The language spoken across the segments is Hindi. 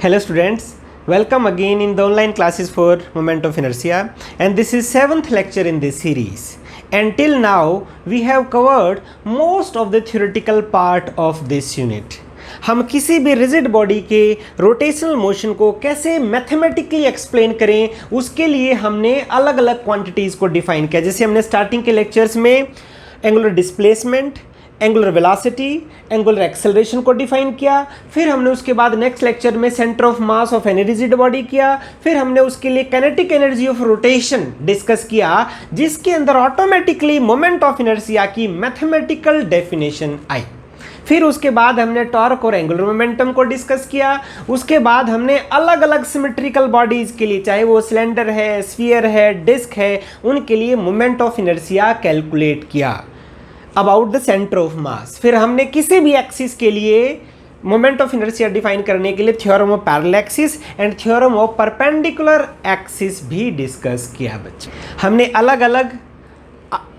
Hello students, welcome again in the online classes for Moment of Inertia, and this is 7th lecture in this series. Until now we have covered most of the theoretical part of this unit. हम किसी भी रिजिड बॉडी के रोटेशनल मोशन को कैसे मैथमेटिकली एक्सप्लेन करें, उसके लिए हमने अलग अलग क्वांटिटीज़ को डिफाइन किया। जैसे हमने स्टार्टिंग के लेक्चर्स में angular displacement, angular velocity, angular acceleration को डिफाइन किया। फिर हमने उसके बाद नेक्स्ट लेक्चर में centre of mass of any rigid body किया। फिर हमने उसके लिए kinetic energy of rotation discuss किया, जिसके अंदर ऑटोमेटिकली मोमेंट ऑफ इनर्शिया की मैथमेटिकल डेफिनेशन आई। फिर उसके बाद हमने टॉर्क और एंगुलर मोमेंटम को डिस्कस किया। उसके बाद हमने अलग अलग सिमेट्रिकल बॉडीज के लिए, चाहे वो सिलेंडर है, स्फीयर है, डिस्क है, उनके लिए मोमेंट ऑफ इनर्शिया कैलकुलेट किया अबाउट द सेंटर ऑफ मास। फिर हमने किसी भी एक्सिस के लिए मोमेंट ऑफ इनर्शिया डिफाइन करने के लिए theorem of parallel axis and theorem of perpendicular axis भी डिस्कस किया बच्चे। हमने अलग अलग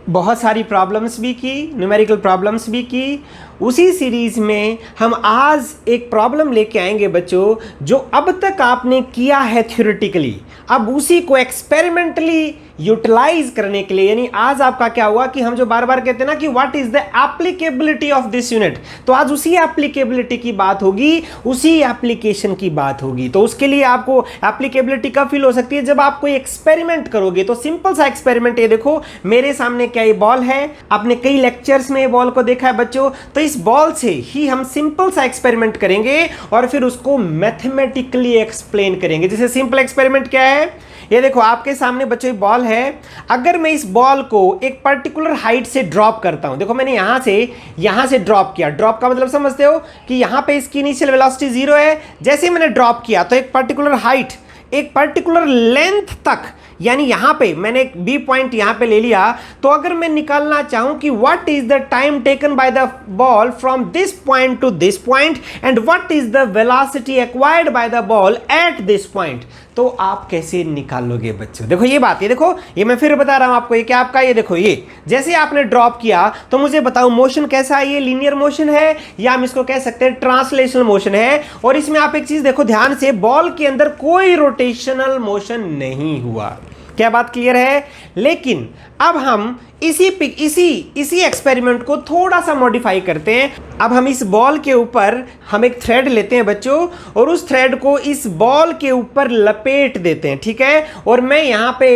बहुत सारी प्रॉब्लम्स भी की, न्यूमेरिकल प्रॉब्लम्स भी की। उसी सीरीज में हम आज एक प्रॉब्लम लेके आएंगे बच्चों, जो अब तक आपने किया है थ्योरेटिकली, अब उसी को एक्सपेरिमेंटली यूटिलाइज करने के लिए। यानी आज आपका क्या हुआ कि हम जो बार बार कहते हैं ना कि what is the applicability of this unit, तो आज उसी एप्लीकेबिलिटी की बात होगी, उसी एप्लीकेशन की बात होगी। तो उसके लिए आपको एप्लीकेबिलिटी कब फील हो सकती है, जब आप कोई एक्सपेरिमेंट करोगे। तो सिंपल सा एक्सपेरिमेंट, ये देखो मेरे सामने क्या ये बॉल है, आपने कई लेक्चर्स में ये बॉल को देखा है बच्चों। तो इस बॉल से ही हम सिंपल सा एक्सपेरिमेंट करेंगे और फिर उसको मैथमेटिकली एक्सप्लेन करेंगे। जैसे सिंपल एक्सपेरिमेंट क्या है, ये देखो आपके सामने बच्चों बॉल है। अगर मैं इस बॉल को एक पर्टिकुलर हाइट से ड्रॉप करता हूं, देखो मैंने यहां से ड्रॉप किया। ड्रॉप का मतलब समझते हो कि यहां पे इसकी इनिशियल वेलोसिटी 0 है। जैसे ही मैंने ड्रॉप किया तो एक पर्टिकुलर हाइट, एक पर्टिकुलर लेंथ तक, यानी यहां पे मैंने एक बी पॉइंट यहां पे ले लिया। तो अगर मैं निकालना चाहूं कि what is the time taken by the ball from this point two this point and what is the velocity acquired by the ball eight this point, तो आप कैसे निकालोगे बच्चों। देखो ये बात, ये देखो, ये मैं फिर बता रहा हूं आपको। ये क्या आपका, ये देखो, ये जैसे आपने ड्रॉप किया तो मुझे बताओ मोशन कैसा है, ये लीनियर मोशन है या हम इसको कह सकते हैं ट्रांसलेशनल मोशन है। और इसमें आप एक चीज देखो ध्यान से, बॉल के अंदर कोई रोटेशनल मोशन नहीं हुआ। क्या बात क्लियर है? लेकिन अब हम इसी एक्सपेरिमेंट को थोड़ा सा मॉडिफाई करते हैं। अब हम इस बॉल के ऊपर हम एक थ्रेड लेते हैं बच्चों, और उस थ्रेड को इस बॉल के ऊपर लपेट देते हैं, ठीक है। और मैं यहां पे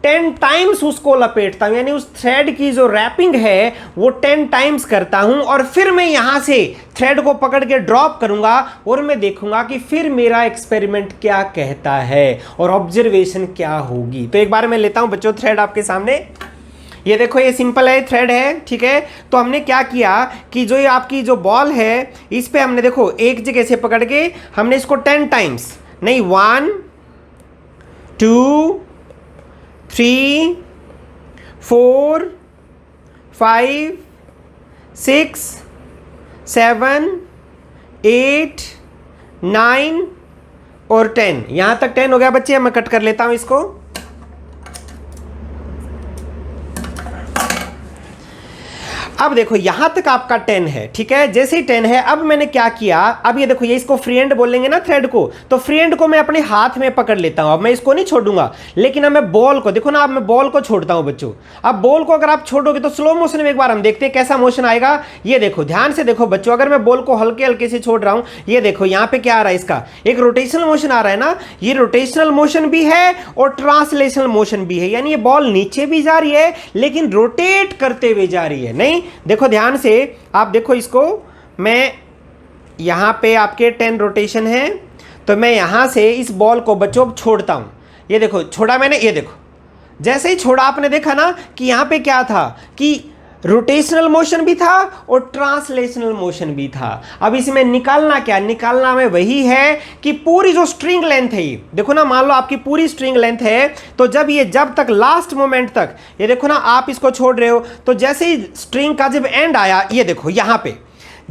10 टाइम्स उसको लपेटता हूं, यानी उस थ्रेड की जो रैपिंग है वो 10 टाइम्स करता हूं। और फिर मैं यहां से थ्रेड को पकड़ के ड्रॉप करूंगा और मैं देखूंगा कि फिर मेरा एक्सपेरिमेंट क्या कहता है और ऑब्जर्वेशन क्या होगी। तो एक बार मैं लेता हूं बच्चों थ्रेड आपके सामने। ये देखो ये सिंपल है, थ्रेड है, ठीक है। तो हमने क्या किया कि जो ये आपकी जो बॉल है, इस पे हमने देखो एक जगह से पकड़ के हमने इसको 10 टाइम्स नहीं, 1 2 3 4 5 6 7 8 9 और 10, यहां तक 10 हो गया बच्चे। मैं कट कर लेता हूं इसको। अब देखो यहां तक आपका 10 है, ठीक है। जैसे ही 10 है, अब मैंने क्या किया, अब ये देखो, ये इसको फ्री हैंड बोलेंगे ना थ्रेड को, तो फ्री हैंड को मैं अपने हाथ में पकड़ लेता हूं। अब मैं इसको नहीं छोड़ूंगा, लेकिन अब मैं बॉल को, देखो ना, अब मैं बॉल को छोड़ता हूं बच्चों। अब बॉल को अगर आप छोड़ोगे तो स्लो मोशन में एक बार हम देखते हैं कैसा मोशन आएगा। ये देखो ध्यान से देखो बच्चों, अगर मैं बॉल को हल्के हल्के से छोड़ रहा हूं, ये देखो यहां पे क्या आ रहा है, इसका एक रोटेशनल मोशन आ रहा है ना। ये रोटेशनल मोशन भी है और ट्रांसलेशनल मोशन भी है, यानी ये बॉल नीचे भी जा रही है लेकिन रोटेट करते हुए जा रही है। नहीं, देखो ध्यान से आप देखो इसको, मैं यहां पे आपके 10 रोटेशन है, तो मैं यहां से इस बॉल को बच्चों छोड़ता हूं। ये देखो छोड़ा मैंने, ये देखो जैसे ही छोड़ा आपने देखा ना कि यहां पे क्या था कि रोटेशनल मोशन भी था और ट्रांसलेशनल मोशन भी था। अब इसमें निकालना क्या, निकालना में वही है कि पूरी जो स्ट्रिंग लेंथ है, ये देखो ना, मान लो आपकी पूरी स्ट्रिंग लेंथ है, तो जब तक लास्ट मोमेंट तक, ये देखो ना, आप इसको छोड़ रहे हो, तो जैसे ही स्ट्रिंग का जब एंड आया, ये देखो यहां पे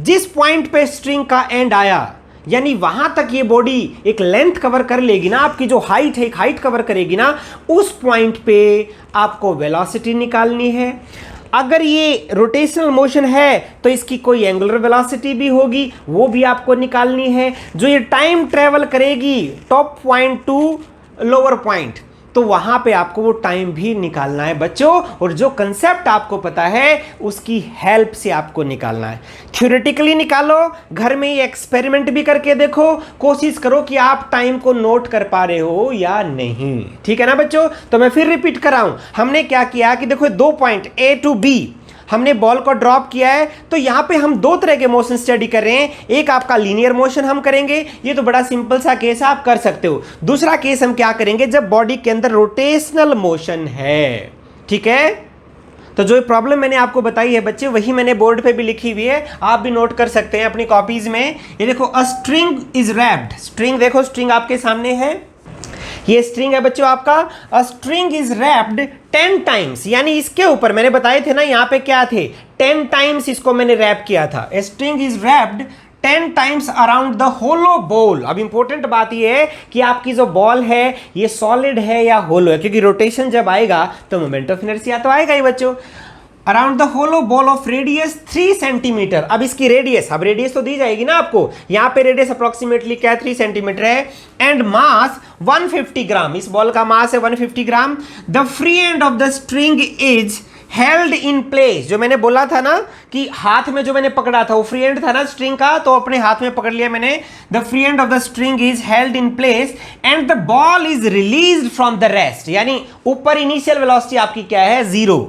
जिस पॉइंट पे स्ट्रिंग का एंड आया, यानी वहां तक ये बॉडी एक लेंथ कवर कर लेगी ना, आपकी जो हाइट है एक हाइट कवर करेगी ना, उस पॉइंट पे आपको वेलोसिटी निकालनी है। अगर ये रोटेशनल मोशन है तो इसकी कोई एंगुलर वेलोसिटी भी होगी, वो भी आपको निकालनी है। जो ये टाइम ट्रेवल करेगी top point two lower point, तो वहां पे आपको वो टाइम भी निकालना है बच्चों। और जो कंसेप्ट आपको पता है उसकी हेल्प से आपको निकालना है। थ्योरेटिकली निकालो, घर में ही एक्सपेरिमेंट भी करके देखो, कोशिश करो कि आप टाइम को नोट कर पा रहे हो या नहीं। ठीक है ना बच्चों? तो मैं फिर रिपीट कर रहा हूं, हमने क्या किया कि देखो 2 पॉइंट A to B हमने बॉल को ड्रॉप किया है। तो यहां पे हम 2 तरह के मोशन स्टडी कर रहे हैं। एक आपका लीनियर मोशन हम करेंगे, ये तो बड़ा सिंपल सा केस है, आप कर सकते हो। दूसरा केस हम क्या करेंगे, जब बॉडी के अंदर रोटेशनल मोशन है। ठीक है, तो जो प्रॉब्लम मैंने आपको बताई है बच्चे, वही मैंने बोर्ड पे भी लिखी हुई है, आप भी नोट कर सकते हैं अपनी कॉपीज में। ये देखो, a string is wrapped, string देखो, स्ट्रिंग आपके सामने है, ये स्ट्रिंग है बच्चों आपका। A string is wrapped 10 times, यानी इसके ऊपर मैंने बताए थे ना, यहां पे क्या थे, 10 टाइम्स इसको मैंने रैप किया था। A string is wrapped 10 times around the hollow ball. अब इंपॉर्टेंट बात ये है कि आपकी जो बॉल है ये सॉलिड है या होलो है, क्योंकि रोटेशन जब आएगा तो मोमेंट ऑफ इनर्शिया तो आएगा ही बच्चों। Around the hollow ball of radius 3 centimetre. अब इसकी रेडियस, अब रेडियस तो दी जाएगी ना आपको, यहां पे रेडियस अप्रोक्सीमेटली क्या 3 सेंटीमीटर है। एंड मास 150 ग्राम, इस बॉल का मास है 150 gram. The free end of the string is held in place. जो मैंने बोला था ना कि हाथ में जो मैंने पकड़ा था वो फ्री एंड था ना स्ट्रिंग का, तो अपने हाथ में पकड़ लिया मैंने। The free end of the string is held in place and the ball is released from the rest. यानी ऊपर इनिशियल वेलोसिटी आपकी क्या है, 0।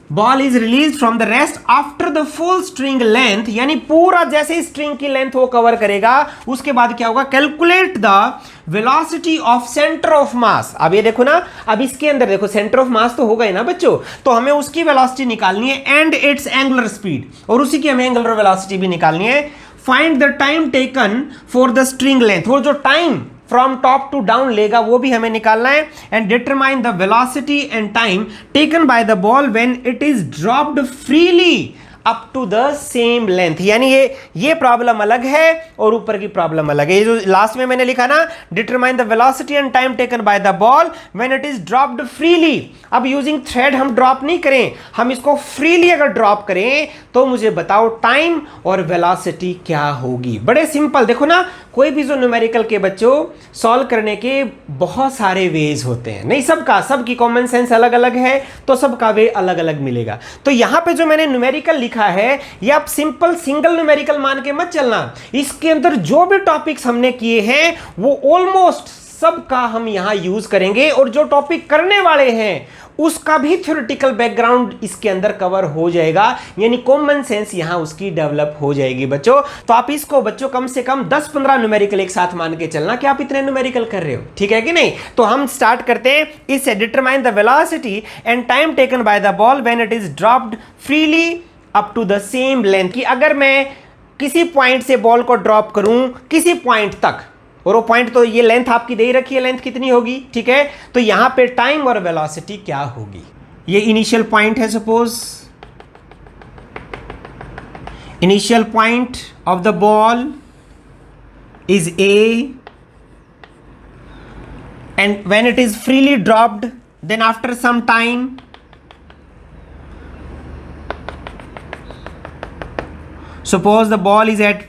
Ball is release from the rest after the full string length, यानी पूरा जैसे स्ट्रिंग की लेंथ वो कवर करेगा, उसके बाद क्या होगा, calculate the velocity of centre of मास। अब ये देखो ना, अब इसके अंदर देखो सेंटर ऑफ मास तो होगा ही ना बच्चों, तो हमें उसकी वेलोसिटी निकालनी है एंड इट्स एंगुलर स्पीड, और उसी की हमें एंगुलर वेलोसिटी भी निकालनी है। Find the time taken for the string length, वो जो time from top to down लेगा वो भी हमें निकालना है। And determine the velocity and time taken by the ball when it is dropped freely up to the same length. यानी ये प्रॉब्लम अलग है और ऊपर की प्रॉब्लम अलग है। ये जो लास्ट में मैंने लिखा ना, determine the velocity and time taken by the ball when it is dropped freely. अब यूजिंग थ्रेड हम ड्रॉप नहीं करें, हम इसको फ्रीली अगर ड्रॉप करें तो मुझे बताओ टाइम और वेलोसिटी क्या होगी। बड़े सिंपल, देखो ना, कोई भी जो न्यूमेरिकल के बच्चों सॉल्व करने के बहुत सारे वेज होते हैं, नहीं सबकी कॉमन सेंस अलग अलग है, तो सबका वे अलग अलग मिलेगा। तो यहां पे जो मैंने न्यूमेरिकल लिखा है, ये आप सिंपल सिंगल न्यूमेरिकल मान के मत चलना। इसके अंदर जो भी टॉपिक्स हमने किए हैं वो ऑलमोस्ट सबका हम यहां यूज करेंगे, और जो टॉपिक करने वाले हैं उसका भी थ्योरेटिकल बैकग्राउंड इसके अंदर कवर हो जाएगा, यानी कॉमन सेंस यहां उसकी डेवलप हो जाएगी बच्चों। तो आप इसको बच्चों कम से कम 10-15 न्यूमेरिकल एक साथ मान के चलना कि आप इतने न्यूमेरिकल कर रहे हो, ठीक है कि नहीं। तो हम स्टार्ट करते हैं इससे, determine the velocity and time taken by the ball when it is dropped freely up to the same length. कि अगर मैं किसी पॉइंट से बॉल को ड्रॉप करूं किसी पॉइंट तक, और वो पॉइंट तो ये लेंथ आपकी दे ही रखी है, लेंथ कितनी होगी, ठीक है। तो यहां पे टाइम और वेलोसिटी क्या होगी। ये इनिशियल पॉइंट है, suppose initial point of the ball is A, and when it is freely dropped, then after some time suppose the ball is at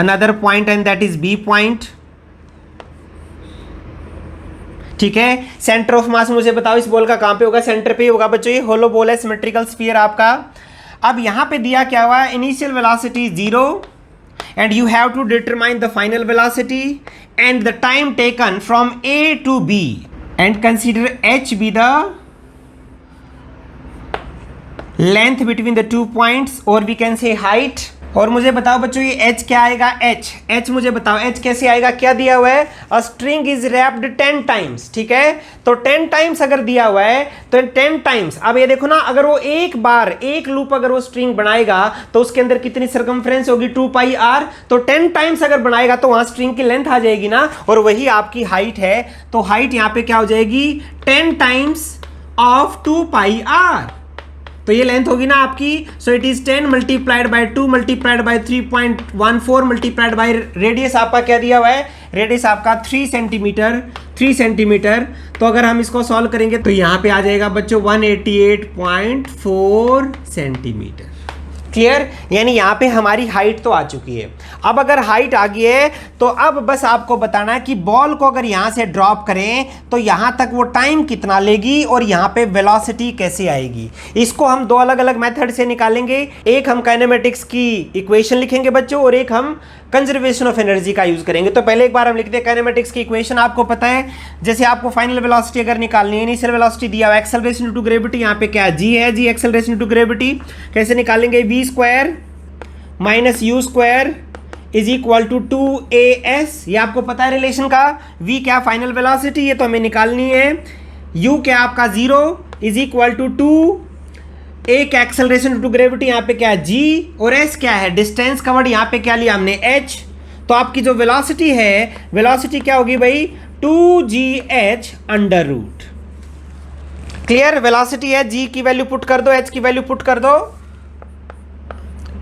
another point and that is B point, ठीक है। सेंटर ऑफ मास मुझे बताओ इस बॉल का कहां पे होगा, सेंटर पे ही होगा बच्चों। ये होलो बॉल है, सिमेट्रिकल स्फीयर आपका। अब यहां पे दिया क्या हुआ है, initial velocity 0 and you have to determine the final velocity and the time taken from A to B and consider h be the length between the 2 points, और वी कैन से हाइट। और मुझे बताओ बच्चों ये h क्या आएगा, h मुझे बताओ h कैसे आएगा, क्या दिया हुआ है, a string is wrapped 10 times, ठीक है। तो 10 टाइम्स अगर दिया हुआ है तो 10 टाइम्स, अब ये देखो ना, अगर वो एक बार एक लूप अगर वो स्ट्रिंग बनाएगा तो उसके अंदर कितनी सर्कमफ्रेंस होगी, 2πr। तो 10 टाइम्स अगर बनाएगा तो वहां स्ट्रिंग की लेंथ आ जाएगी ना, और वही आपकी हाइट है। तो हाइट यहां पे क्या हो जाएगी, 10 टाइम्स ऑफ 2πr। तो ये लेंथ होगी ना आपकी, so it is 10 multiplied by 2 multiplied by 3.14 multiplied by radius आपका क्या दिया हुआ है, रेडियस आपका 3 सेंटीमीटर, 3 सेंटीमीटर। तो अगर हम इसको सॉल्व करेंगे तो यहाँ पे आ जाएगा बच्चों 188.4 सेंटीमीटर। क्लियर? यानी यहाँ पे हमारी हाइट तो आ चुकी है। अब अगर हाइट आ गई है तो अब बस आपको बताना है कि बॉल को अगर यहाँ से ड्रॉप करें तो यहाँ तक वो टाइम कितना लेगी और यहाँ पे वेलोसिटी कैसे आएगी। इसको हम दो अलग अलग मेथड से निकालेंगे। एक हम काइनेमेटिक्स की इक्वेशन लिखेंगे बच्चों और एक हम कंजर्वेशन ऑफ एनर्जी का यूज करेंगे। तो पहले एक बार हम लिखते हैं काइनेमेटिक्स की इक्वेशन। आपको पता है जैसे आपको फाइनल वेलोसिटी अगर निकालनी है, इनिशियल वेलोसिटी दिया हुआ एक्सेलरेशन टू ग्रेविटी, यहाँ पे क्या जी है, जी एक्सेलरेशन टू ग्रेविटी। कैसे निकालेंगे, v square minus you square is equal to 2as। ये आपको पता है रिलेशन का। v क्या फाइनल वेलोसिटी, ये तो हमें निकालनी है। u क्या आपका 0 इज इक्वल टू 2 एक एक्सेलरेशन टू ग्रेविटी, यहाँ पे क्या है g, और s क्या है डिस्टेंस कवर्ड, यहाँ पे क्या लिया हमने h। तो आपकी जो वेलोसिटी है, वेलोसिटी क्या होगी भाई 2gh under root. Clear? Velocity है, g की वैल्यू पुट कर दो, h की वैल्यू पुट कर दो,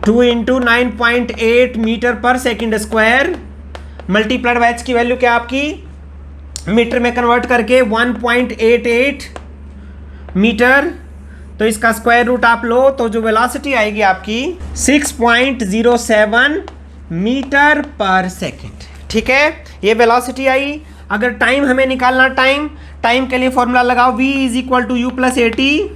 2 इंटू 9.8 मीटर पर second square multiplied by h की वैल्यू क्या आपकी मीटर में कन्वर्ट करके 1.88 मीटर। तो इसका स्क्वायर रूट आप लो तो जो वेलोसिटी आएगी आपकी 6.07 मीटर पर सेकेंड। ठीक है, ये वेलोसिटी आई। अगर टाइम हमें निकालना, टाइम के लिए फॉर्मूला लगाओ, v is equal to you plus A t,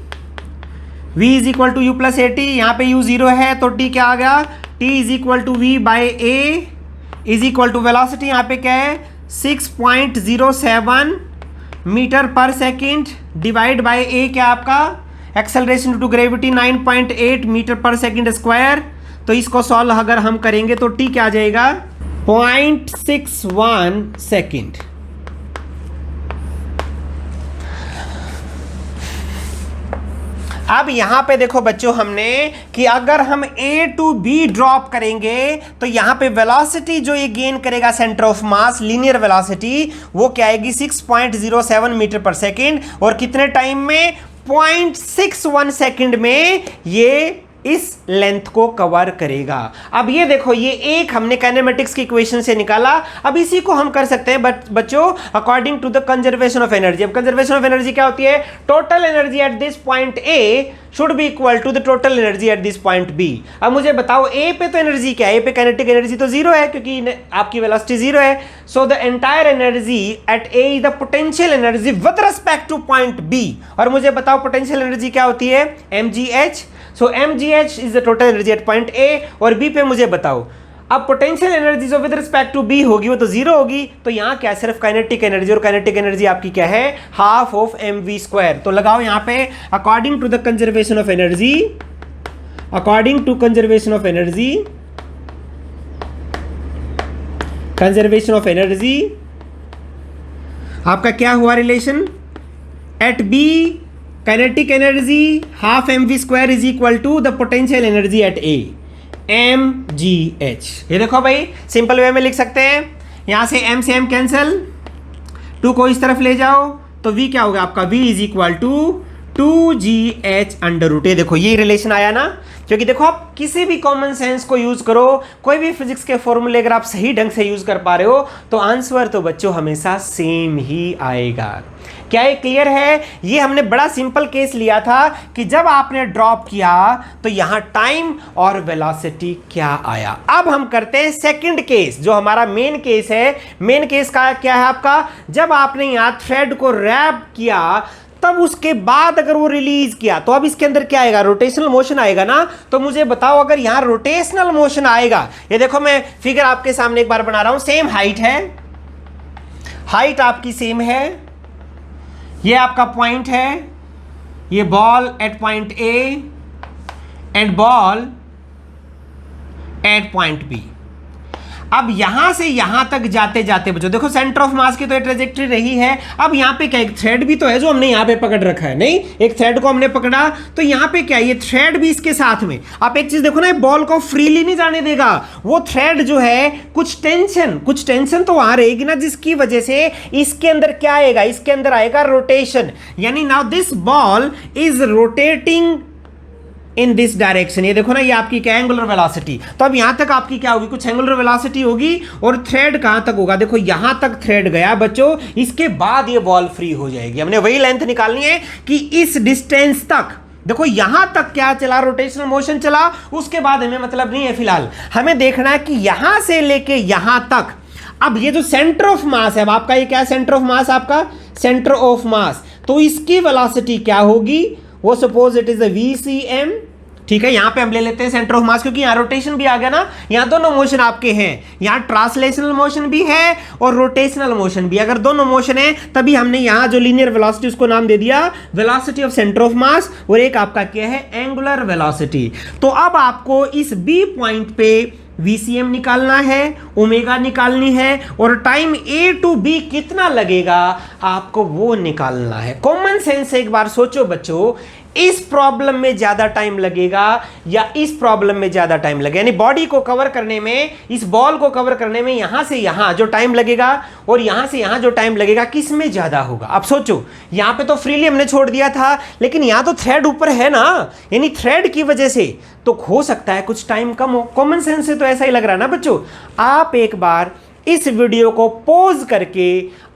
v is equal to you plus A t. यहाँ पे u 0 है तो t क्या आ गया, t is equal to v by a is equal to velocity यहाँ पे क्या है 6.07 मीटर पर सेकेंड डिवाइड बाय a क्या आपका एक्सेलरेशन टू ग्रेविटी 9.8 मीटर पर सेकेंड स्क्वायर। तो इसको सॉल्व अगर हम करेंगे तो t क्या आ जाएगा 0.61 सेकेंड। अब यहां पे देखो बच्चों हमने कि अगर हम A टू B ड्रॉप करेंगे तो यहां पे वेलोसिटी जो ये गेन करेगा centre of mass linear velocity वो क्या आएगी 6.07 मीटर पर सेकेंड, और कितने टाइम में 0.61 सेकेंड में ये इस लेंथ को कवर करेगा। अब ये देखो ये एक हमने काइनेमेटिक्स की इक्वेशन से निकाला। अब इसी को हम कर सकते हैं बच्चों according to the conservation of energy. अब कंजर्वेशन ऑफ एनर्जी क्या होती है, total energy at this point A should be equal to the total energy at this point B. अब मुझे बताओ ए पे तो एनर्जी क्या है, ए पे काइनेटिक एनर्जी तो 0 है क्योंकि आपकी वेलोसिटी 0 है। So the entire energy at A is the potential energy with respect to point B. और मुझे बताओ पोटेंशियल एनर्जी क्या होती है mgh। So mgh is the total energy at point A, और बी पे मुझे बताओ अब पोटेंशियल एनर्जी जो विद रिस्पेक्ट टू बी होगी वो तो 0 होगी। तो यहाँ क्या सिर्फ काइनेटिक एनर्जी, और काइनेटिक एनर्जी आपकी क्या है हाफ ऑफ mv स्क्वायर। तो लगाओ यहाँ पे according to the conservation of energy, according to conservation of energy, conservation of energy आपका क्या हुआ relation at B kinetic energy half mv square is equal to the potential energy at A mgh। ये देखो भाई सिंपल वे में लिख सकते हैं, यहां से m से m कैंसिल, 2 को इस तरफ ले जाओ तो v क्या होगा आपका v is equal to 2gh under root. ये देखो ये रिलेशन आया ना, क्योंकि देखो आप किसी भी कॉमन सेंस को यूज करो, कोई भी फिजिक्स के फॉर्मूले अगर आप सही ढंग से यूज कर पा रहे हो तो आंसर तो बच्चों हमेशा सेम ही आएगा। क्या ये क्लियर है? ये हमने बड़ा सिंपल केस लिया था कि जब आपने ड्रॉप किया तो यहां टाइम और वेलोसिटी क्या आया। अब हम करते हैं सेकंड केस जो हमारा मेन केस है। मेन केस का क्या है आपका, जब आपने यहां थ्रेड को रैप किया तब उसके बाद अगर वो रिलीज किया तो अब इसके अंदर क्या आएगा, रोटेशनल मोशन आएगा ना। तो मुझे बताओ अगर यहां रोटेशनल मोशन आएगा, ये देखो मैं फिगर आपके सामने एक बार बना रहा हूं, सेम हाइट है, हाइट आपकी सेम है, ये आपका पॉइंट है, ये ball at point A and ball at point B. अब यहां से यहां तक जाते जाते बच्चों देखो सेंटर ऑफ मास की तो ट्रेजेक्टरी रही है। अब यहां पे क्या एक थ्रेड भी तो है जो हमने यहां पे पकड़ रखा है, नहीं एक थ्रेड को हमने पकड़ा तो यहां पे क्या ये थ्रेड भी इसके साथ में। आप एक चीज देखो ना, बॉल को फ्रीली नहीं जाने देगा, वो थ्रेड जो है कुछ टेंशन तो वहां रहेगी ना, जिसकी वजह से इसके अंदर क्या आएगा, इसके अंदर आएगा रोटेशन। यानी now this ball is rotating in this direction. ये देखो ना, ये आपकी क्या एंगुलर वेलोसिटी। तो अब यहां तक आपकी क्या होगी, कुछ एंगुलर वेलोसिटी होगी और थ्रेड कहां तक होगा, देखो यहां तक थ्रेड गया बच्चों, इसके बाद ये बॉल फ्री हो जाएगी। हमने वही लेंथ निकालनी है कि इस डिस्टेंस तक, देखो यहां तक क्या चला, रोटेशनल मोशन चला, उसके बाद हमें मतलब नहीं है फिलहाल, हमें देखना है कि यहां से लेके यहां तक। अब ये जो सेंटर ऑफ मास है, अब आपका ये क्या सेंटर ऑफ मास, आपका सेंटर ऑफ मास, तो इसकी वेलोसिटी क्या होगी, वो suppose it is a VCM, ठीक है। यहां पे हम ले लेते हैं सेंटर ऑफ मास, क्योंकि यहां रोटेशन भी आ गया ना, यहां दोनों मोशन आपके हैं, यहां ट्रांसलेशनल मोशन भी है और रोटेशनल मोशन भी। अगर दोनों मोशन है तभी हमने यहां जो लीनियर वेलोसिटी उसको नाम दे दिया वेलोसिटी ऑफ सेंटर ऑफ मास, और एक आपका क्या है, एंगुलर वेलोसिटी। तो अब आपको इस बी पॉइंट पे VCM निकालना है, ओमेगा निकालनी है, और टाइम A to B कितना लगेगा आपको वो निकालना है। कॉमन सेंस से एक बार सोचो बच्चों, इस प्रॉब्लम में ज्यादा टाइम लगेगा या इस प्रॉब्लम में ज्यादा टाइम लगेगा, यानी बॉडी को कवर करने में, इस बॉल को कवर करने में यहां से यहां जो टाइम लगेगा और यहां से यहां जो टाइम लगेगा, किस में ज्यादा होगा। अब सोचो, यहां पे तो फ्रीली हमने छोड़ दिया था, लेकिन यहां तो थ्रेड ऊपर है ना, यानी थ्रेड की वजह से तो हो सकता है कुछ टाइम कम हो। कॉमन सेंस से तो ऐसा ही लग रहा है ना बच्चों। आप एक बार इस वीडियो को पॉज करके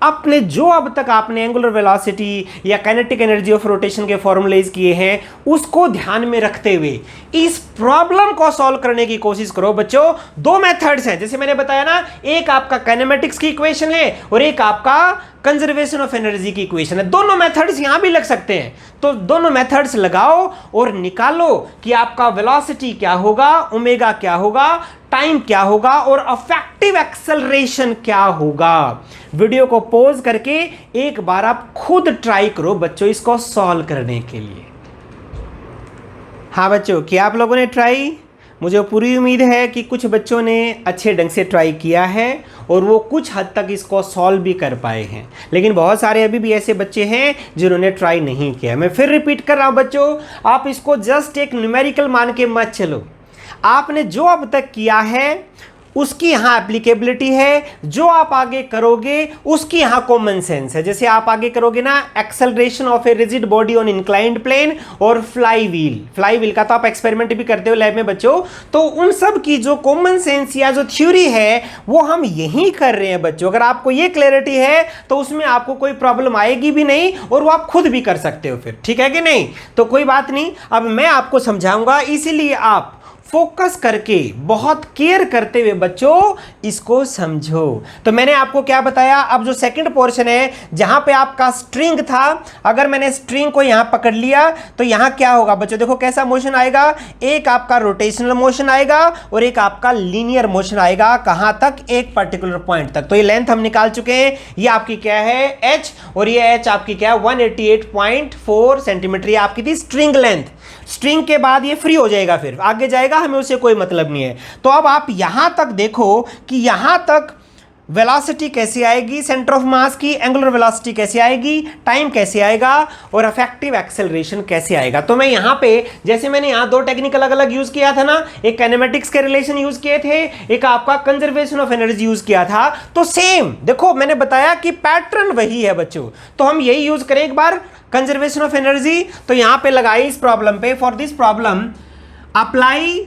अपने जो अब तक आपने एंगुलर वेलोसिटी या काइनेटिक एनर्जी ऑफ रोटेशन के फॉर्मूलेज किए हैं, उसको ध्यान में रखते हुए इस प्रॉब्लम को सॉल्व करने की कोशिश करो बच्चों। दो मेथड्स हैं, जैसे मैंने बताया ना, एक आपका काइनेमेटिक्स की इक्वेशन है और एक आपका कंजर्वेशन ऑफ एनर्जी की इक्वेशन है। दोनों मेथड्स यहां भी लग सकते हैं, तो दोनों मेथड्स लगाओ और निकालो कि आपका वेलोसिटी क्या होगा, ओमेगा क्या होगा, टाइम क्या होगा और इफेक्टिव एक्सेलरेशन क्या होगा। वीडियो को पॉज करके एक बार आप खुद ट्राई करो बच्चों इसको सॉल्व करने के लिए। हाँ बच्चों, क्या आप लोगों ने ट्राई? मुझे पूरी उम्मीद है कि कुछ बच्चों ने अच्छे ढंग से ट्राई किया है और वो कुछ हद तक इसको सॉल्व भी कर पाए हैं, लेकिन बहुत सारे अभी भी ऐसे बच्चे हैं जिन्होंने ट्राई नहीं किया। मैं फिर रिपीट कर रहा हूं बच्चों, आप इसको जस्ट एक न्यूमेरिकल मान के मत चलो। आपने जो अब तक किया है उसकी यहाँ एप्लीकेबिलिटी है, जो आप आगे करोगे उसकी यहाँ कॉमन सेंस है। जैसे आप आगे करोगे ना, acceleration of a rigid body on inclined plane और फ्लाई व्हील का तो आप एक्सपेरिमेंट भी करते हो लैब में बच्चों, तो उन सब की जो कॉमन सेंस या जो थ्योरी है वो हम यही कर रहे हैं बच्चों। अगर आपको ये क्लैरिटी है तो उसमें आपको कोई प्रॉब्लम आएगी भी नहीं और वो आप खुद भी कर सकते हो फिर, ठीक है कि नहीं? तो कोई बात नहीं, अब मैं आपको समझाऊंगा, इसीलिए आप फोकस करके बहुत केयर करते हुए बच्चों इसको समझो। तो मैंने आपको क्या बताया, अब जो सेकंड पोर्शन है जहां पे आपका स्ट्रिंग था, अगर मैंने स्ट्रिंग को यहां पकड़ लिया तो यहां क्या होगा बच्चों, देखो कैसा मोशन आएगा, एक आपका रोटेशनल मोशन आएगा और एक आपका लीनियर मोशन आएगा। कहां तक? एक पर्टिकुलर पॉइंट तक। तो ये लेंथ हम निकाल चुके हैं, ये आपकी क्या है, h, और ये h आपकी क्या है, 188.4 सेंटीमीटर, ये आपकी थी स्ट्रिंग लेंथ। स्ट्रिंग के बाद ये फ्री हो जाएगा, फिर आगे जाएगा, हमें उससे कोई मतलब नहीं है। तो अब आप यहां तक देखो कि यहां तक वेलोसिटी कैसे आएगी, सेंटर ऑफ मास की एंगुलर वेलोसिटी कैसे आएगी, टाइम कैसे आएगा और इफेक्टिव एक्सेलरेशन कैसे आएगा। तो मैं यहां पे, जैसे मैंने यहां दो टेक्निक अलग अलग यूज किया था ना, एक काइनेमेटिक्स के रिलेशन यूज किए थे, एक आपका कंजर्वेशन ऑफ एनर्जी यूज किया था, तो सेम देखो मैंने बताया कि पैटर्न वही है बच्चों। तो हम यही यूज करें एक बार, कंजर्वेशन ऑफ एनर्जी। तो यहां पे लगाई इस प्रॉब्लम पे, for this problem apply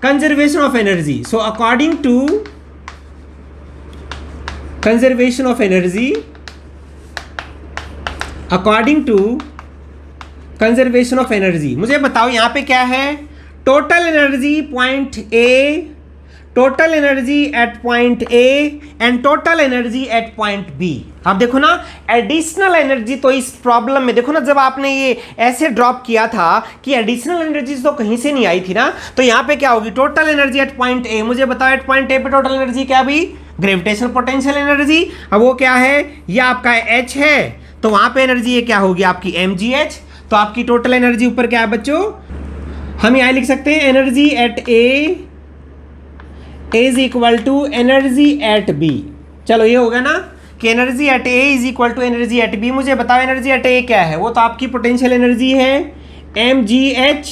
conservation of energy. So according to conservation of energy, according to conservation of energy, मुझे बताओ यहां पे क्या है, total energy point A, total energy at point A and total energy at point B. आप देखो ना, एडिशनल एनर्जी तो इस प्रॉब्लम में देखो ना, जब आपने ये ऐसे ड्रॉप किया था कि एडिशनल एनर्जी तो कहीं से नहीं आई थी ना, तो यहां पे क्या होगी, टोटल एनर्जी एट पॉइंट ए। मुझे बताओ एट पॉइंट ए पे टोटल एनर्जी क्या भी, ग्रेविटेशनल पोटेंशियल एनर्जी। अब वो क्या है, ये आपका एच है, तो वहां पे एनर्जी ये क्या होगी आपकी mgh। तो आपकी टोटल एनर्जी ऊपर क्या है बच्चों, हम यहां लिख सकते हैं energy at A is equal to energy at B. चलो ये होगा ना कि energy at A is equal to energy at B. मुझे बताओ एनर्जी एट ए क्या है, वो तो आपकी पोटेंशियल एनर्जी है mgh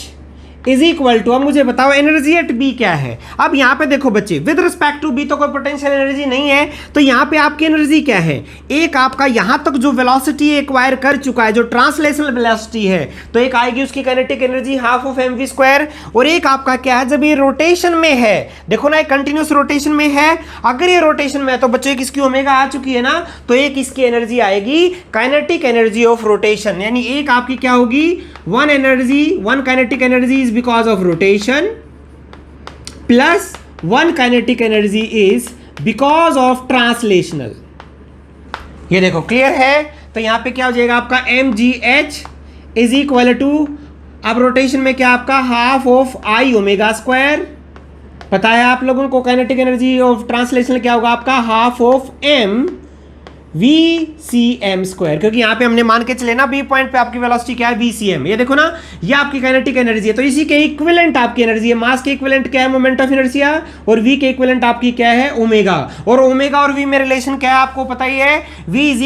इज इक्वल टू, अब मुझे बताओ एनर्जी एट बी क्या है। अब यहाँ पे देखो बच्चे, विद रिस्पेक्ट टू बी तो कोई पोटेंशियल एनर्जी नहीं है, तो यहाँ पे आपकी एनर्जी क्या है, एक आपका यहाँ तक जो वेलोसिटी एक्वायर कर चुका है, जो ट्रांसलेशनल वेलोसिटी है, तो एक आएगी उसकी kinetic energy half of M V square, और एक आपका क्या है, जब ये रोटेशन में है, देखो ना, कंटिन्यूस रोटेशन में है, अगर ये रोटेशन में है तो बच्चों एक इसकी ओमेगा आ चुकी है ना, तो एक इसकी एनर्जी आएगी काइनेटिक एनर्जी ऑफ रोटेशन, यानी एक आपकी क्या होगी, one kinetic energy is because of rotation plus one kinetic energy is because of translational. ये देखो क्लियर है, तो यहां पे क्या हो जाएगा आपका M G H is equal to, अब रोटेशन में क्या आपका half of I omega square, पता है आप लोगों को काइनेटिक एनर्जी ऑफ ट्रांसलेशनल क्या होगा आपका half of M V C M square, क्योंकि यहाँ पे हमने मान के चले ना बी पॉइंट पे आपकी वेलोसिटी क्या है वी सी एम, ये देखो ना, ये आपकी काइनेटिक एनर्जी है, तो इसी के इक्विवेलेंट आपकी एनर्जी है, मास के इक्विवेलेंट क्या है मोमेंट ऑफ इनर्शिया, और वी के इक्विवेलेंट आपकी क्या है ओमेगा, और ओमेगा और वी में रिलेशन क्या है आपको पता ही है, V is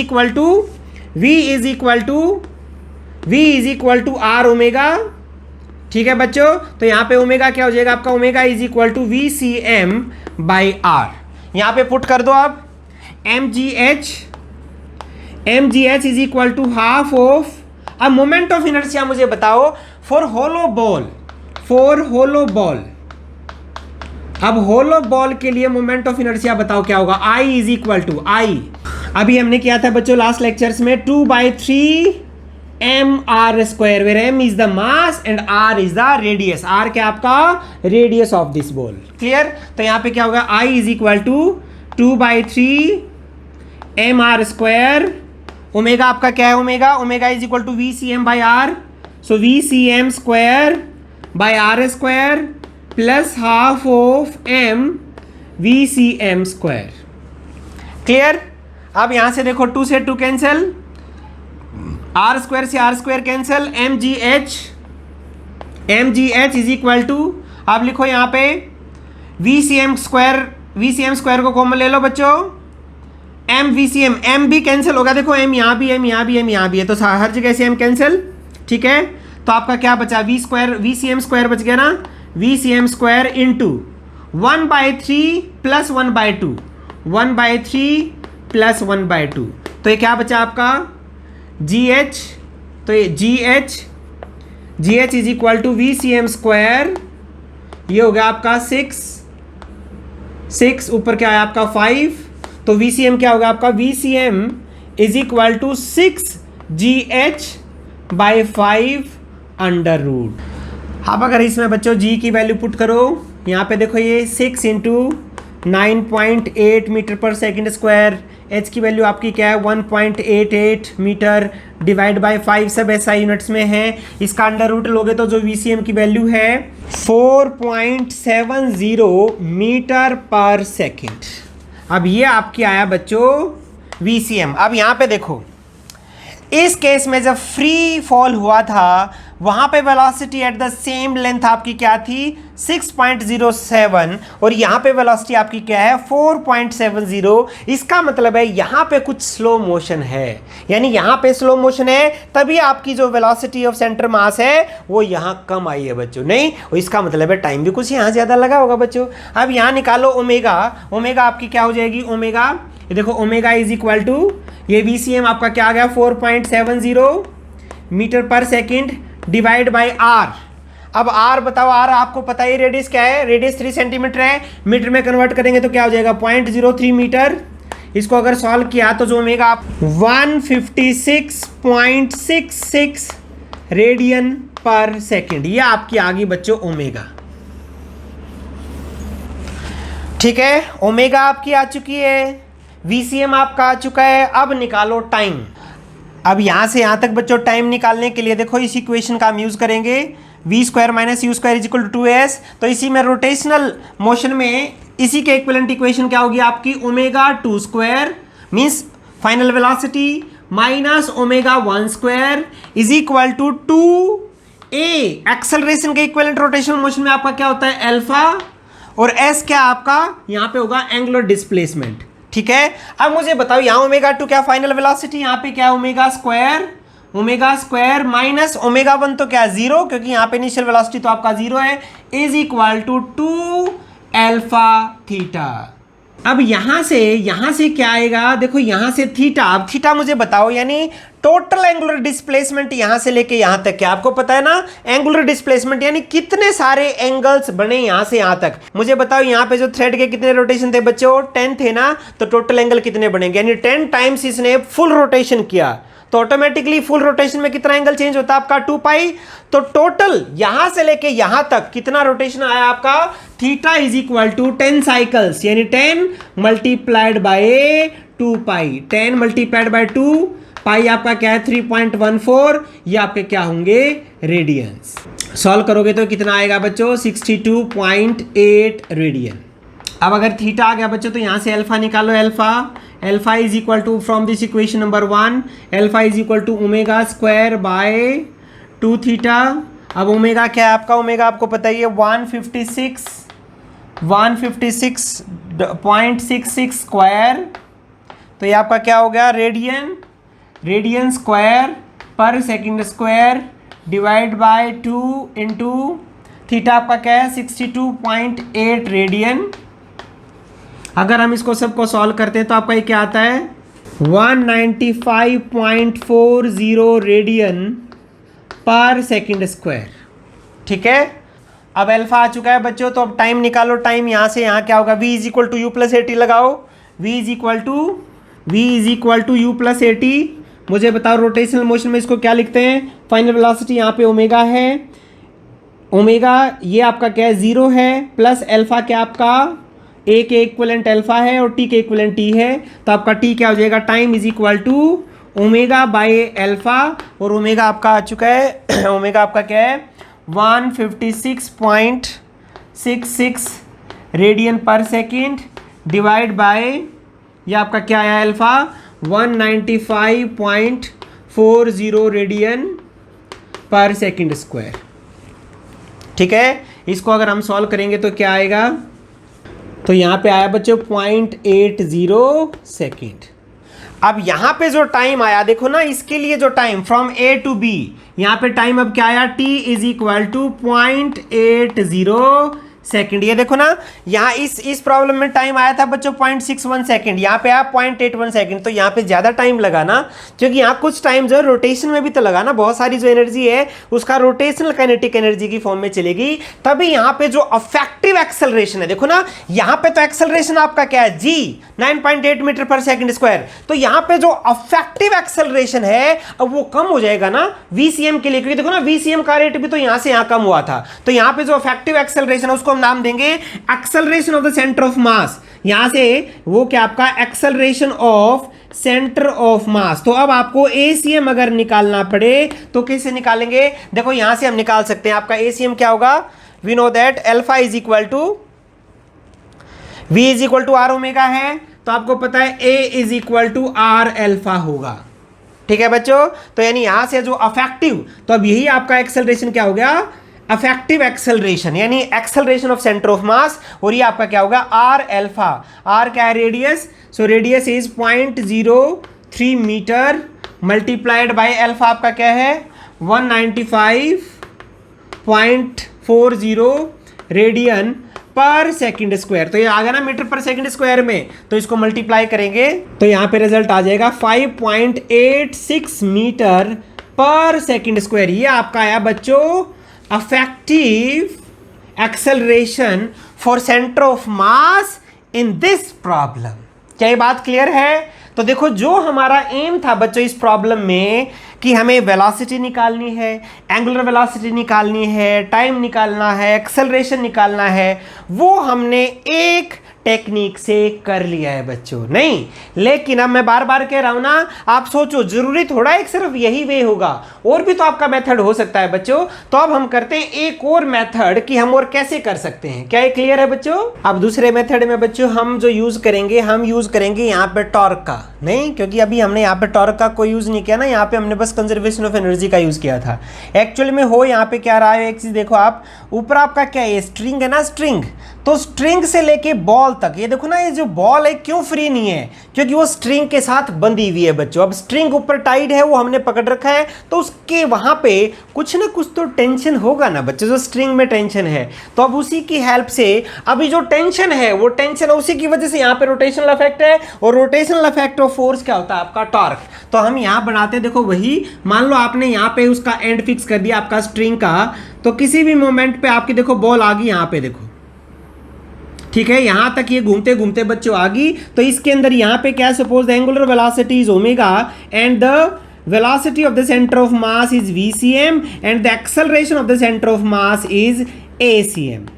equal to R omega, ठीक है बच्चों, तो यहाँ पे ओमेगा क्या हो जाएगा आपका, omega is equal to V C M by R, यहाँ पे पुट कर दो आप M G H is equal to half of, अब मोमेंट ऑफ इनर्शिया मुझे बताओ फॉर होलो बॉल, अब होलो बॉल के लिए मोमेंट ऑफ इनर्शिया बताओ क्या होगा, I is equal to I, अभी हमने किया था बच्चों लास्ट लेक्चर्स में 2/3 M R square, where M is the mass and R is the radius, R क्या आपका radius of this ball, clear, तो यहाँ पे क्या होगा, I is equal to 2/3 M R square, omega आपका क्या है, omega is equal to V C M by R, so V C M square by R square plus half of M V C M square, clear. अब यहां से देखो 2 से 2 कैंसिल, आर स्क्वायर से R square cancel, M G H is equal to, आप लिखो यहाँ पे वी सी एम स्क्वायर को कॉमन ले लो बच्चों, एम वी सी एम भी कैंसिल होगा, देखो एम यहाँ भी है, तो हर जगह से एम कैंसिल, ठीक है, तो आपका क्या बचा, वी सी एम स्क्वायर बच गया ना, V C M square into 1/3 plus 1/2, 1/3 plus 1/2, तो ये क्या बचा आपका जी एच, तो ये G H is equal to V C M square, ये हो गया आपका 6 ऊपर क्या है आपका 5, तो वी सी एम क्या होगा आपका, V C M is equal to 6 G H by 5 under root. अब अगर इसमें बच्चों जी की वैल्यू पुट करो, यहाँ पे देखो ये 6 इंटू 9.8 मीटर पर सेकेंड स्क्वायर, एच की वैल्यू आपकी क्या है 1.88 मीटर डिवाइड बाय 5, सब एसआई यूनिट्स में है, इसका अंडर रूट लोगे तो जो वीसीएम की वैल्यू है 4.70 मीटर पर सेकेंड। अब ये आपकी आया बच्चों वीसीएम। अब यहाँ पे देखो, इस केस में जब फ्री फॉल हुआ था वहाँ पे velocity at the same length आपकी क्या थी 6.07 और यहाँ पे वेलोसिटी आपकी क्या है 4.70। इसका मतलब है यहाँ पे कुछ स्लो मोशन है, यानी यहाँ पे स्लो मोशन है, तभी आपकी जो वेलोसिटी ऑफ सेंटर मास है वो यहाँ कम आई है बच्चों, नहीं, और इसका मतलब है टाइम भी कुछ यहाँ ज़्यादा लगा होगा बच्चों। अब यहाँ निकालो ओमेगा, ओमेगा आपकी क्या हो जाएगी, ओमेगा ये देखो ओमेगा इज इक्वल टू ये वीसीएम आपका क्या आ गया 4.70 मीटर पर सेकेंड डिवाइड बाय आर। अब आर बताओ, आर आपको पता ही रेडियस क्या है, रेडियस 3 सेंटीमीटर है, मीटर में कन्वर्ट करेंगे तो क्या हो जाएगा 0.03 मीटर। इसको अगर सॉल्व किया तो जो ओमेगा आप 156.66 रेडियन पर सेकेंड, ये आपकी आ गई बच्चों ओमेगा। ठीक है, ओमेगा आपकी आ चुकी है, वीसीएम आपका आ चुका है। अब निकालो टाइम। अब यहाँ से यहाँ तक बच्चों टाइम निकालने के लिए देखो इस इक्वेशन का हम यूज़ करेंगे, V square minus you square is equal to 2s। तो इसी में रोटेशनल मोशन में इसी के इक्विवेलेंट इक्वेशन क्या होगी आपकी, omega 2 square means final velocity minus omega 1 square is equal to 2a। Acceleration के इक्विवेलेंट रोटेशनल मोशन में आपका क्या होता है अल्फा, और s क्या आपका यहाँ पे होगा एंगुलर डिस्प्लेसमेंट। ठीक है, अब मुझे बताओ यहाँ ओमेगा 2 क्या फाइनल वेलोसिटी, यहाँ पे क्या omega square omega square minus omega 1 तो क्या जीरो, क्योंकि यहाँ पे इनिशियल वेलोसिटी तो आपका जीरो है, is equal to 2 alpha theta. अब यहां से क्या आएगा, देखो यहां से थीटा, अब थीटा मुझे बताओ, यानी टोटल एंगुलर डिस्प्लेसमेंट यहां से लेके यहां तक, क्या आपको पता है ना एंगुलर डिस्प्लेसमेंट यानी कितने सारे एंगल्स बने यहां से यहां तक। मुझे बताओ यहां पे जो थ्रेड के कितने रोटेशन थे बच्चों, 10 थे ना, तो टोटल एंगल कितने बनेंगे, यानी 10 टाइम्स इसने फुल रोटेशन किया तो ऑटोमेटिकली फुल रोटेशन में कितना एंगल चेंज होता है आपका 2 पाई। तो टोटल यहां से लेके यहां तक कितना रोटेशन आया आपका, theta is equal to 10 cycles, यानी 10 multiplied by 2 pi, 10 multiplied by 2 pi आपका क्या है 3.14, ये आपके क्या होंगे रेडियंस। सॉल्व करोगे तो कितना आएगा बच्चों 62.8 रेडियन। अब अगर थीटा आ गया बच्चों तो यहां से अल्फा निकालो, alpha is equal to from this equation number 1, alpha is equal to omega square by 2 theta. अब ओमेगा क्या है आपका, ओमेगा आपको पता ही है 156.66 स्क्वायर, तो ये आपका क्या हो गया रेडियन स्क्वायर पर second square divide by 2 into theta आपका क्या है 62.8 रेडियन। अगर हम इसको सबको सॉल्व करते हैं तो आपका ये क्या आता है 195.40 रेडियन पर सेकंड स्क्वायर। ठीक है, अब अल्फा आ चुका है बच्चों, तो अब टाइम निकालो, टाइम यहाँ से यहाँ क्या होगा v is equal to you plus A T लगाओ, v is equal to you plus A T. मुझे बताओ रोटेशनल मोशन में इसको क्या लिखते हैं, फाइनल वेलोसिटी यहाँ पे ओमेगा है, ओमेगा ये आपका क्या है 0 है, प्लस अल्फा क्या आपका ए के इक्वलेंट अल्फा है और टी के इक्वलेंट टी है, तो आपका टी क्या हो जाएगा time is equal to omega by alpha, और ओमेगा आपका आ चुका है ओमेगा आपका क्या है 156.66 रेडियन पर सेकेंड डिवाइड बाय ये आपका क्या आया अल्फा 195.40 रेडियन पर सेकेंड स्क्वायर। ठीक है, इसको अगर हम सॉल्व करेंगे तो क्या आएगा, तो यहाँ पे आया बच्चों 0.80 सेकेंड। अब यहाँ पे जो टाइम आया देखो ना, इसके लिए जो time from A to B, यहाँ पे टाइम अब क्या आया t is equal to 0.80 second. ये देखो ना यहाँ इस प्रॉब्लम में टाइम आया था बच्चों 0.61 सेकेंड, यहाँ पे आया 0.81 सेकेंड, तो यहाँ पे ज़्यादा टाइम लगा ना, क्योंकि यहाँ कुछ टाइम जो रोटेशन में भी तो लगा ना, बहुत सारी जो एनर्जी है उसका रोटेशनल काइनेटिक एनर्जी की फॉर्म में चलेगी, तभी यहाँ पे जो अफेक्टिव एक्सेलरेशन है देखो ना, यहाँ पे तो एक्सेलरेशन आपका क्या है g 9.8 मीटर पर सेकेंड स्क्वायर, तो यहाँ पे जो अफेक्टिव एक्सेलरेशन है अब वो कम हो जाएगा ना VCM के लिए, क्योंकि देखो ना VCM का रेट भी तो यहाँ से यहाँ कम हुआ था, तो यहाँ पे जो अफेक्टिव एक्सेलरेशन है उसको नाम देंगे acceleration of the centre of मास, यहां से वो क्या आपका एक्सेलरेशन ऑफ सेंटर ऑफ मास। तो अब आपको ACM अगर निकालना पड़े तो कैसे निकालेंगे, देखो यहां से हम निकाल सकते हैं, आपका ACM क्या होगा, we know that alpha is equal to V is equal to R omega है, तो आपको पता है A is equal to R alpha होगा। ठीक है बच्चों, तो यानी यहां से जो अफेक्टिव, तो अब यही आपका एक्सेलरेशन क्या हो गया अफेक्टिव एक्सेलरेशन, यानी एक्सेलरेशन ऑफ सेंटर ऑफ मास, और ये आपका क्या होगा आर अल्फा, आर क्या है radius, so radius is 0.03 metre multiplied by alpha आपका क्या है 195.40 रेडियन पर सेकंड स्क्वायर। तो ये आ गया ना मीटर पर सेकंड स्क्वायर में, तो इसको मल्टीप्लाई करेंगे तो यहाँ पे रिजल्ट आ जाएगा 5.86 मीटर पर सेकंड स्क्वायर। ये आपका आया बच्चों affective acceleration for centre of mass in this problem. क्या ये बात क्लियर है? तो देखो जो हमारा एम था बच्चों इस प्रॉब्लम में कि हमें वेलोसिटी निकालनी है, एंगुलर वेलोसिटी निकालनी है, टाइम निकालना है, एक्सेलरेशन निकालना है, वो हमने एक टेक्निक से कर लिया है बच्चों। नहीं, लेकिन अब मैं बार बार कह रहा हूं ना, आप सोचो जरूरी थोड़ा एक सिर्फ यही वे होगा, और भी तो आपका मेथड हो सकता है बच्चों। तो अब हम करते हैं एक और मेथड कि हम और कैसे कर सकते हैं। क्या ये क्लियर है बच्चों? अब दूसरे मेथड में बच्चों हम जो यूज करेंगे, हम यूज करेंगे यहाँ पे टॉर्क का। नहीं, क्योंकि अभी हमने यहाँ पे टॉर्क का कोई यूज नहीं किया ना, यहाँ पे हमने बस कंजर्वेशन ऑफ एनर्जी का यूज किया था। एक्चुअली में हो यहाँ पे क्या रहा है, एक चीज देखो आप, ऊपर आपका क्या है स्ट्रिंग है ना, स्ट्रिंग, तो स्ट्रिंग से लेके बॉल तक। ये देखो ना, ये जो बॉल है क्यों फ्री नहीं है, क्योंकि वो स्ट्रिंग के साथ बंधी हुई है बच्चों। अब स्ट्रिंग ऊपर टाइट है, वो हमने पकड़ रखा है, तो उसके वहां पे कुछ ना कुछ तो टेंशन होगा ना बच्चों, जो स्ट्रिंग में टेंशन है। तो अब उसी की हेल्प से अभी जो टेंशन है वो टेंशन है, उसी की वजह से यहाँ पे रोटेशनल इफेक्ट है, और रोटेशनल इफेक्ट ऑफ फोर्स क्या होता है आपका, टॉर्क। तो हम यहाँ बनाते हैं, देखो वही, मान लो आपने यहाँ पे उसका एंड फिक्स कर दिया आपका स्ट्रिंग का, तो किसी भी मोमेंट पे आपकी देखो बॉल आ गई यहाँ पे, देखो ठीक है, यहां तक ये घूमते घूमते बच्चों आ गई। तो इसके अंदर यहां पे क्या, suppose the angular velocity is omega and the velocity of the centre of mass is VCM and the acceleration of the centre of mass is ACM।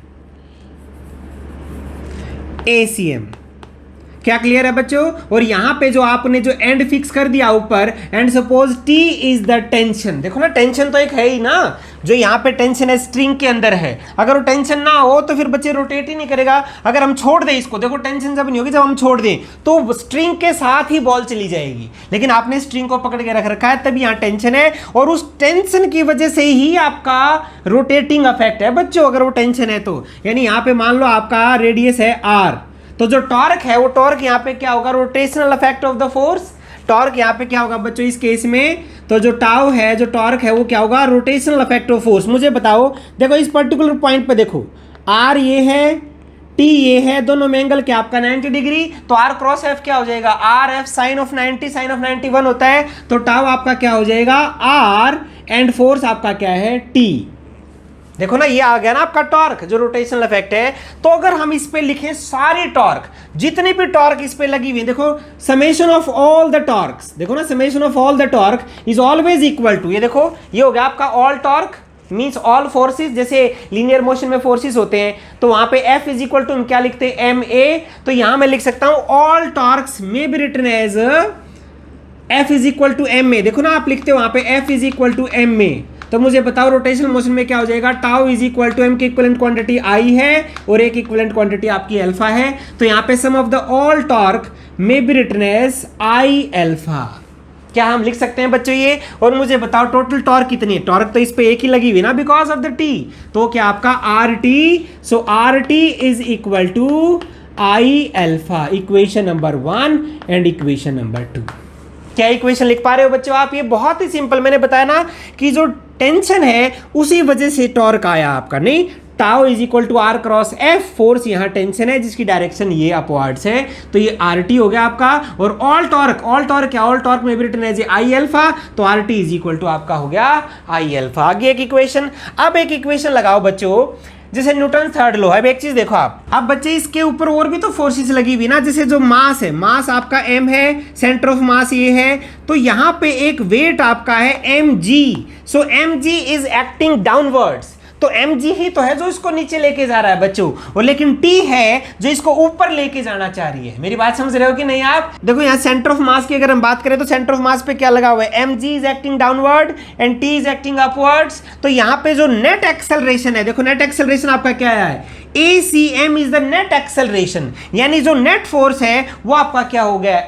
क्या क्लियर है बच्चों? और यहां पे जो आपने जो एंड फिक्स कर दिया ऊपर, and suppose T is the tension, देखो ना टेंशन तो एक है ही ना, जो यहाँ पे टेंशन है स्ट्रिंग के अंदर है। अगर वो टेंशन ना हो तो फिर बच्चे रोटेट ही नहीं करेगा। अगर हम छोड़ दें इसको, देखो टेंशन जब नहीं होगी, जब हम छोड़ दें तो स्ट्रिंग के साथ ही बॉल चली जाएगी, लेकिन आपने स्ट्रिंग को पकड़ के रख रखा है, तभी यहाँ टेंशन है, और उस टेंशन की वजह से ही आपका रोटेटिंग इफेक्ट है बच्चों। अगर वो टेंशन है तो, यानी यहाँ पे मान लो आपका रेडियस है R, तो जो टॉर्क है वो टॉर्क यहाँ पे क्या होगा, rotational effect of the force. Torque यहाँ पे क्या होगा बच्चों इस केस में, तो जो टाउ है, जो टॉर्क है वो क्या होगा, रोटेशनल इफेक्ट ऑफ फोर्स। मुझे बताओ, देखो इस पर्टिकुलर पॉइंट पे देखो, R ये है, T ये है, दोनों में एंगल क्या आपका 90 डिग्री, तो R क्रॉस F क्या हो जाएगा, RF sine of 90, sine of 91 होता है, तो टाउ आपका क्या हो जाएगा R, एंड फोर्स आपका क्या है T। देखो ना, ये आ गया ना आपका टॉर्क, जो रोटेशनल इफेक्ट है। तो अगर हम इस पे लिखें सारी टॉर्क, जितनी भी टॉर्क इस पे लगी हुई है, देखो summation of all the torques, देखो ना summation of all the torque is always equal to, ये देखो ये हो गया आपका all torque means all forces. जैसे लीनियर मोशन में फोर्सेस होते हैं, तो वहां पे F इज इक्वल टू हम क्या लिखते हैं, MA, तो यहां मैं लिख सकता हूं ऑल टॉर्क्स में be written as F is equal to MA। देखो ना आप लिखते हो वहां पे F is equal to MA, तो मुझे बताओ रोटेशनल मोशन में क्या हो जाएगा, tau is equal to M की इक्विवेलेंट क्वांटिटी I है और एक इक्विवेलेंट क्वांटिटी आपकी अल्फा है। तो यहाँ पे sum of the all torque में be written as I alpha. क्या हम लिख सकते हैं बच्चों ये? और मुझे बताओ टोटल टॉर्क कितनी है, टॉर्क तो इस पे एक ही लगी हुई ना बिकॉज ऑफ द T, तो क्या आपका RT, so RT is equal to I alpha, equation number 1 and equation number 2। क्या इक्वेशन लिख पा रहे हो बच्चों आप? ये बहुत ही सिंपल, मैंने बताया ना कि जो टेंशन है उसी वजह से टॉर्क आया आपका, नहीं tau is equal to R cross F, force यहाँ टेंशन है जिसकी डायरेक्शन ये अपवर्ड्स है, तो ये RT हो गया आपका। और ऑल टॉर्क क्या, ऑल टॉर्क में भी रिटन है I अल्फा, तो RT इज इक्वल टू आपका हो गया I अल्फा। आगे एक इक्वेशन, अब एक इक्वेशन लगाओ बच्चों, जैसे न्यूटन थर्ड लॉ है। अब एक चीज देखो आप, अब बच्चे इसके ऊपर और भी तो फोर्सेस लगी हुई ना, जैसे जो मास है, मास आपका m है, सेंटर ऑफ मास ये है, तो यहां पे एक वेट आपका है mg, so mg is acting downwards, तो mg ही तो है जो इसको नीचे लेके जा रहा है बच्चों, और लेकिन t है जो इसको ऊपर लेके जाना चाह रही है। मेरी बात समझ रहे हो कि नहीं आप? देखो यहाँ सेंटर ऑफ मास की अगर हम बात करें तो सेंटर ऑफ मास पे क्या लगा हुआ है, mg is acting downward and t is acting upwards. तो यहाँ पे जो नेट एक्सेलरेशन है, देखो नेट एक्सेलरेशन आपका क्या है, ACM is the net acceleration, यानी जो नेट फोर्स है वो आपका क्या हो गया,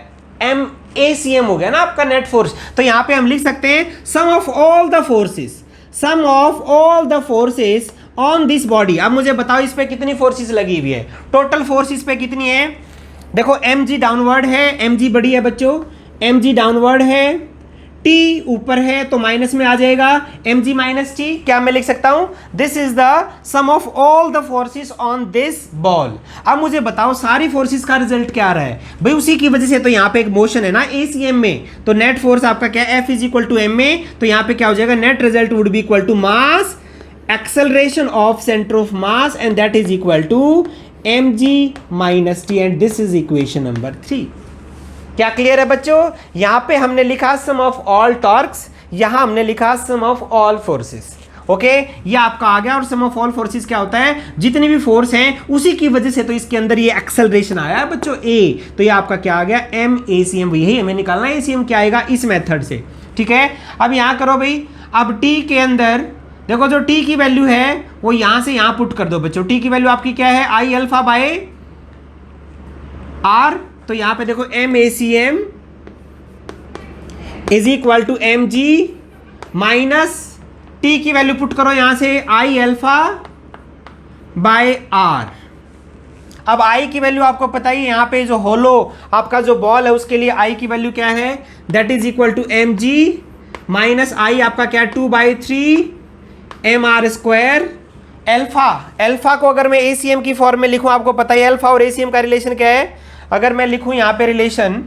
ACM हो गया ना आपका नेट फोर्स। तो यहाँ पे हम लिख सकते हैं sum of all the forces, sum of all the forces on this body. अब मुझे बताओ इस पे कितनी फोर्सेस लगी हुई है, टोटल फोर्स इस पे कितनी है? देखो mg डाउनवर्ड है, mg बड़ी है बच्चों, mg डाउनवर्ड है, t ऊपर है तो माइनस में आ जाएगा, mg माइनस t। क्या मैं लिख सकता हूं, this is the sum of all the forces on this ball. अब मुझे बताओ सारी फोर्सेस का रिजल्ट क्या आ रहा है भाई, उसी की वजह से तो यहाँ पे एक मोशन है ना ACM में, तो नेट फोर्स आपका क्या है, F is equal to MA, तो यहाँ पे क्या हो जाएगा, net result would be equal to mass acceleration of centre of mass and that is equal to mg minus t, and this is equation number 3। क्या क्लियर है बच्चों? यहां पे हमने लिखा सम ऑफ ऑल टॉर्क्स, यहां हमने लिखा सम ऑफ ऑल फोर्सेस। ओके, ये आपका आ गया। और सम ऑफ ऑल फोर्सेस क्या होता है, जितनी भी फोर्स हैं उसी की वजह से तो इसके अंदर ये एक्सेलरेशन आया है बच्चों A, तो ये आपका क्या आ गया, MACM। यही हमें निकालना है ACM क्या आएगा इस मेथड से, ठीक है। अब यहां करो भाई, अब T के अंदर देखो जो T की वैल्यू है वो यहां से यहां पुट कर दो बच्चों। T की वैल्यू आपकी क्या है, I अल्फा बाय R, तो यहां पे देखो MACM is equal to mg minus t की वैल्यू पुट करो यहां से I अल्फा बाय R। अब आई की वैल्यू आपको पता ही, यहाँ पे जो होलो आपका जो बॉल है उसके लिए आई की वैल्यू क्या है, that is equal to M G minus I आपका क्या है 2/3 M R square alpha. Alpha को अगर मैं एसीएम की फॉर्म में लिखूं, आपको पता है एल्फा और एसीएम का रिलेशन क्या है, अगर मैं लिखूं यहाँ पे रिलेशन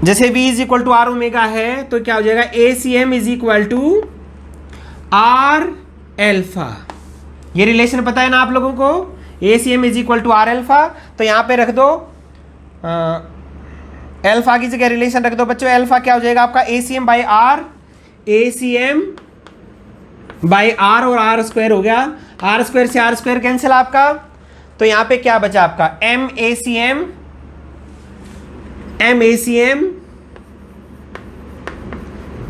जैसे V is equal to R omega है तो क्या हो जाएगा ACM is equal to R alpha. ये रिलेशन पता है ना आप लोगों को, ACM is equal to R alpha. तो यहाँ पे रख दो एल्फा की जगह रिलेशन रख दो बच्चों, एल्फा क्या हो जाएगा आपका ACM by R, ACM by R और आर स्क्वायर हो गया, आर स्क्वायर से आर स्क्वायर कैंसिल आपका, तो यहाँ पे क्या बचा आपका MACM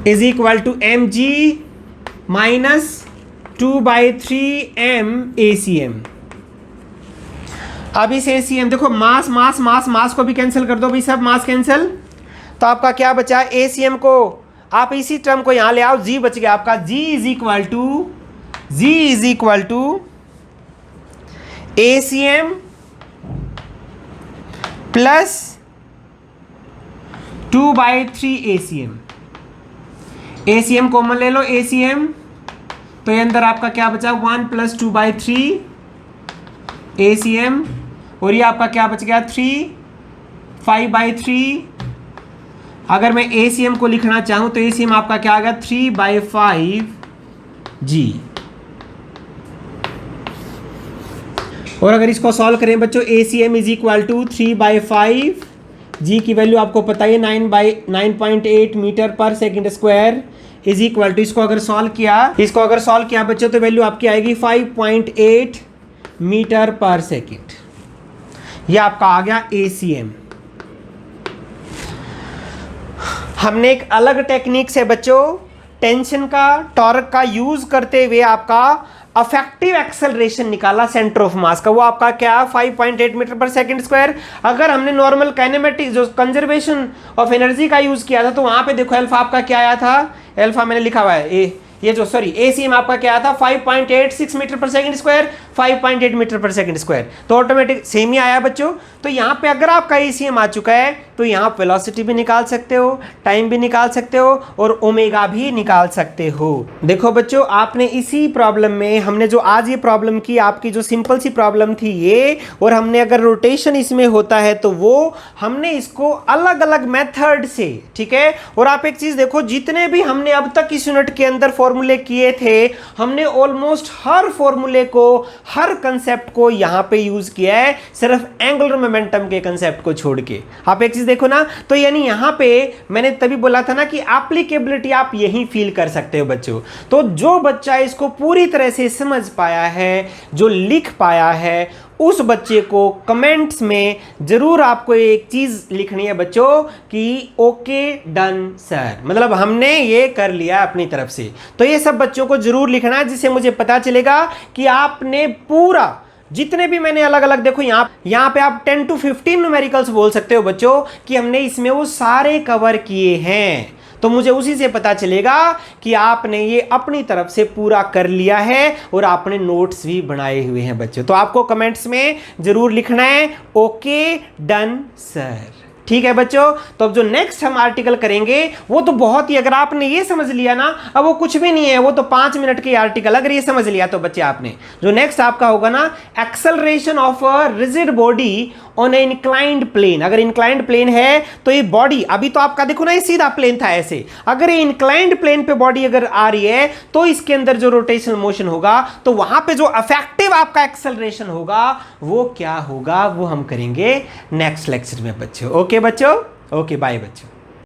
is equal to mg minus 2/3 MACM। अब इस ACM देखो मास मास मास मास को भी कैंसिल कर दो भाई, सब मास कैंसिल, तो आपका क्या बचा ACM को आप इसी टर्म को यहां ले आओ, G बच गया आपका, G is equal to ACM plus 2/3 ACM। ACM common ले लो ACM, तो ये अंदर आपका क्या बचा 1 प्लस 2/3 ACM, और ये आपका क्या बच गया 5/3। अगर मैं ACM को लिखना चाहूं तो ACM आपका क्या आ गया 3/5 G। और अगर इसको सॉल्व करें बच्चों ACM is equal to 3/5 G की वैल्यू आपको पता है 9.8 metre per second square is equal to, इसको अगर सॉल्व किया बच्चों तो वैल्यू आपकी आएगी 5.8 मीटर पर सेकंड। ये आपका आ गया ACM। हमने एक अलग टेक्निक से बच्चों टेंशन का टॉर्क का यूज करते हुए आपका अफेक्टिव एक्सेलरेशन निकाला सेंटर ऑफ मास का, वो आपका क्या 5.8 मीटर पर सेकंड स्क्वायर। अगर हमने नॉर्मल काइनेमेटिक्स जो कंजर्वेशन ऑफ एनर्जी का यूज किया था तो वहां पे देखो अल्फा आपका क्या आया था, अल्फा मैंने लिखा हुआ है ये जो सॉरी ACM आपका क्या था 5.86 metre per second square, 5.8 metre per second square, तो ऑटोमेटिक सेम ही आया बच्चों। तो यहाँ पे अगर आपका ACM आ चुका है तो यहाँ वेलोसिटी भी निकाल सकते हो, टाइम भी निकाल सकते हो और ओमेगा भी निकाल सकते हो। देखो बच्चों आपने इसी प्रॉब्लम में हमने जो आज ये प्रॉब्लम की, आपकी जो सिंपल सी प्रॉब्लम थी ये, और हमने अगर रोटेशन इसमें होता है तो वो हमने इसको अलग अलग मेथड से, ठीक है। और आप एक चीज देखो जितने भी हमने अब तक इस यूनिट के अंदर फॉर्मूले किए थे हमने ऑलमोस्ट हर फॉर्मूले को, हर कंसेप्ट को यहां पे यूज किया है, सिर्फ एंगुलर मोमेंटम के कंसेप्ट को छोड़ के। आप एक चीज देखो ना, तो यानी यहां पे मैंने तभी बोला था ना कि एप्लीकेबिलिटी आप यही फील कर सकते हो बच्चों। तो जो बच्चा इसको पूरी तरह से समझ पाया है, जो लिख पाया है, उस बच्चे को कमेंट्स में जरूर आपको एक चीज लिखनी है बच्चों कि ओके डन सर, मतलब हमने ये कर लिया अपनी तरफ से। तो ये सब बच्चों को जरूर लिखना है जिससे मुझे पता चलेगा कि आपने पूरा जितने भी मैंने अलग अलग देखो यहाँ पे आप 10 to 15 न्यूमेरिकल्स बोल सकते हो बच्चों कि हमने इसमें वो सारे कवर किए हैं। तो मुझे उसी से पता चलेगा कि आपने ये अपनी तरफ से पूरा कर लिया है और आपने नोट्स भी बनाए हुए हैं बच्चों। तो आपको कमेंट्स में जरूर लिखना है ओके डन सर, ठीक है बच्चों। तो अब जो नेक्स्ट हम आर्टिकल करेंगे वो तो बहुत ही, अगर आपने ये समझ लिया ना, अब वो कुछ भी नहीं है, वो तो 5 मिनट की आर्टिकल, अगर ये समझ लिया तो बच्चे आपने जो नेक्स्ट आपका होगा ना acceleration of a rigid body on a inclined plane. अगर इंक्लाइंड प्लेन है तो ये बॉडी, अभी तो आपका देखो ना ये सीधा प्लेन था ऐसे, अगर ये इंक्लाइंड प्लेन पे बॉडी अगर आ रही है तो इसके अंदर जो रोटेशनल मोशन होगा तो वहां पे जो इफेक्टिव आपका एक्सेलरेशन होगा वो क्या होगा, वो हम करेंगे नेक्स्ट लेक्चर में बच्चों। ओके बच्चों, ओके बाय बच्चों।